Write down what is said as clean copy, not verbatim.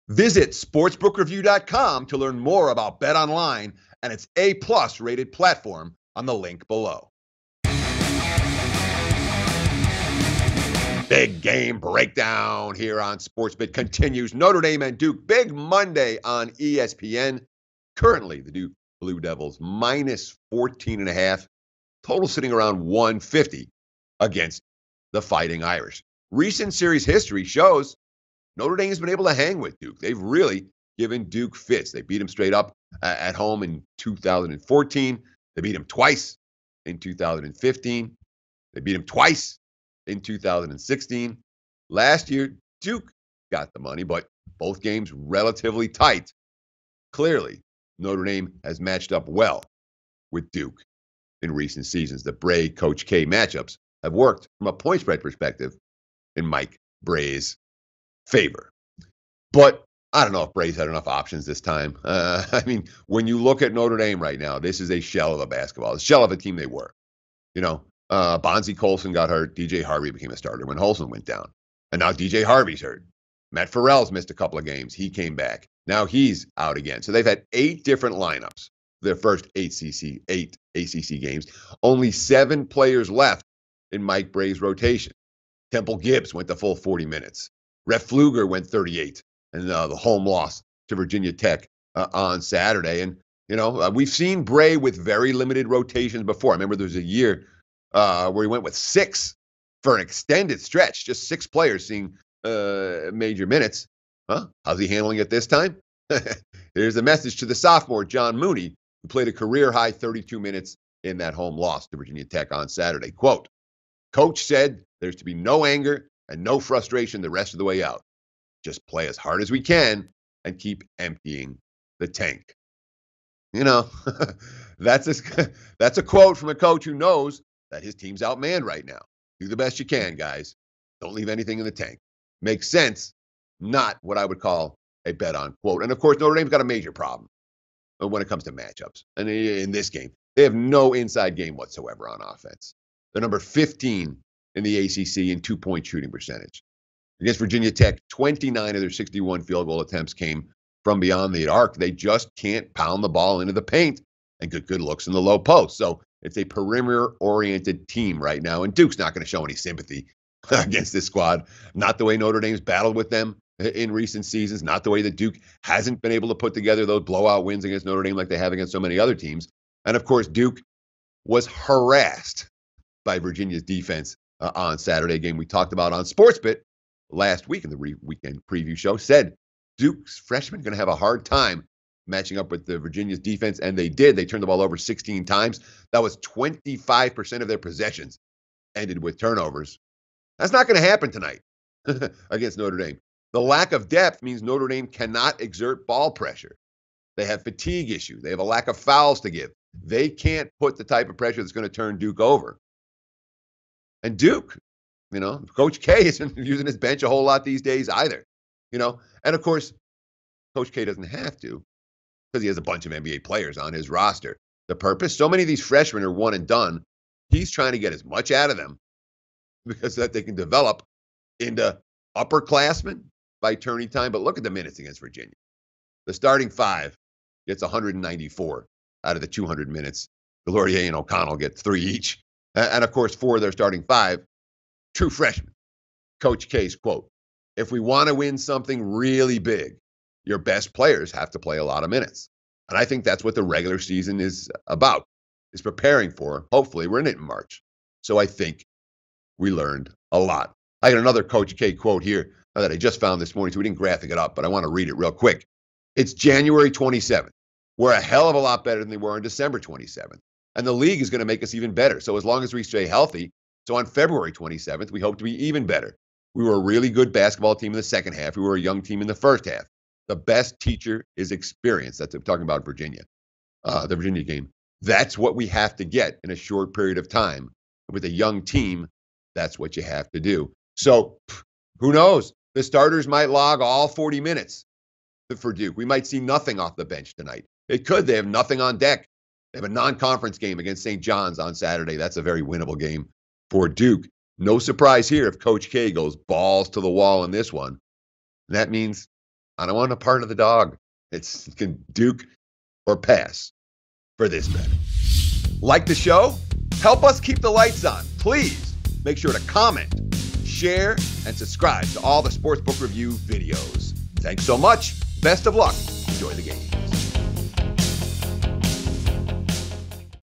Visit sportsbookreview.com to learn more about BetOnline and its A-plus rated platform on the link below. Big game breakdown here on SportsBit continues. Notre Dame and Duke, big Monday on ESPN. Currently, the Duke Blue Devils minus 14.5. Total sitting around 150 against the Fighting Irish. Recent series history shows Notre Dame has been able to hang with Duke. They've really given Duke fits. They beat them straight up at home in 2014. They beat them twice in 2015. They beat them twice in 2016. Last year, Duke got the money, but both games relatively tight. Clearly, Notre Dame has matched up well with Duke in recent seasons. The Bray-Coach K matchups have worked from a point spread perspective in Mike Bray's favor. But I don't know if Bray's had enough options this time. I mean, when you look at Notre Dame right now, this is a shell of a shell of a team they were. You know, Bonzie Colson got hurt. DJ Harvey became a starter when Holson went down. And now DJ Harvey's hurt. Matt Farrell's missed a couple of games. He came back. Now he's out again. So they've had 8 different lineups, their first 8 ACC games. Only 7 players left in Mike Bray's rotation. Temple Gibbs went the full 40 minutes. Rhett Pfluger went 38, and the home loss to Virginia Tech on Saturday. And, you know, we've seen Bray with very limited rotations before. I remember there was a year where he went with 6 for an extended stretch, just 6 players seeing major minutes. Huh? How's he handling it this time? Here's a message to the sophomore, John Mooney, who played a career-high 32 minutes in that home loss to Virginia Tech on Saturday. Quote, "Coach said there's to be no anger and no frustration the rest of the way out. Just play as hard as we can and keep emptying the tank." You know, that's a quote from a coach who knows that his team's outmanned right now. Do the best you can, guys. Don't leave anything in the tank. Makes sense. Not what I would call a bet on quote. And of course, Notre Dame's got a major problem when it comes to matchups. And in this game, they have no inside game whatsoever on offense. They're number 15 in the ACC in 2-point shooting percentage. Against Virginia Tech, 29 of their 61 field goal attempts came from beyond the arc. They just can't pound the ball into the paint and get good looks in the low post. So it's a perimeter-oriented team right now, and Duke's not going to show any sympathy against this squad. Not the way Notre Dame's battled with them in recent seasons, not the way that Duke hasn't been able to put together those blowout wins against Notre Dame like they have against so many other teams. And, of course, Duke was harassed by Virginia's defense on Saturday game we talked about on SportsBit last week in the weekend preview show. Said Duke's freshmen going to have a hard time matching up with the Virginia's defense, and they did. They turned the ball over 16 times. That was 25% of their possessions ended with turnovers. That's not going to happen tonight against Notre Dame. The lack of depth means Notre Dame cannot exert ball pressure. They have fatigue issues. They have a lack of fouls to give. They can't put the type of pressure that's going to turn Duke over. And Duke, you know, Coach K isn't using his bench a whole lot these days either, you know. And, of course, Coach K doesn't have to because he has a bunch of NBA players on his roster. The purpose, so many of these freshmen are one and done. He's trying to get as much out of them because that they can develop into upperclassmen by turning time. But look at the minutes against Virginia. The starting 5 gets 194 out of the 200 minutes. Delorier and O'Connell get 3 each. And, of course, 4 of their starting 5, true freshmen. Coach K's quote, "If we want to win something really big, your best players have to play a lot of minutes." And I think that's what the regular season is about, is preparing for. Hopefully, we're in it in March. So I think we learned a lot. I got another Coach K quote here that I just found this morning, so we didn't graphic it up, but I want to read it real quick. It's January 27th. We're a hell of a lot better than they were on December 27th. And the league is going to make us even better. So as long as we stay healthy, so on February 27th, we hope to be even better. We were a really good basketball team in the second half. We were a young team in the first half. The best teacher is experience. That's what I'm talking about Virginia, the Virginia game. That's what we have to get in a short period of time. With a young team, that's what you have to do. So who knows? The starters might log all 40 minutes for Duke. We might see nothing off the bench tonight. It could. They have nothing on deck. They have a non-conference game against St. John's on Saturday. That's a very winnable game for Duke. No surprise here if Coach K goes balls to the wall in this one. That means I don't want a part of the dog. It's can Duke or pass for this bet. Like the show? Help us keep the lights on. Please make sure to comment, share, and subscribe to all the Sportsbook Review videos. Thanks so much. Best of luck. Enjoy the games.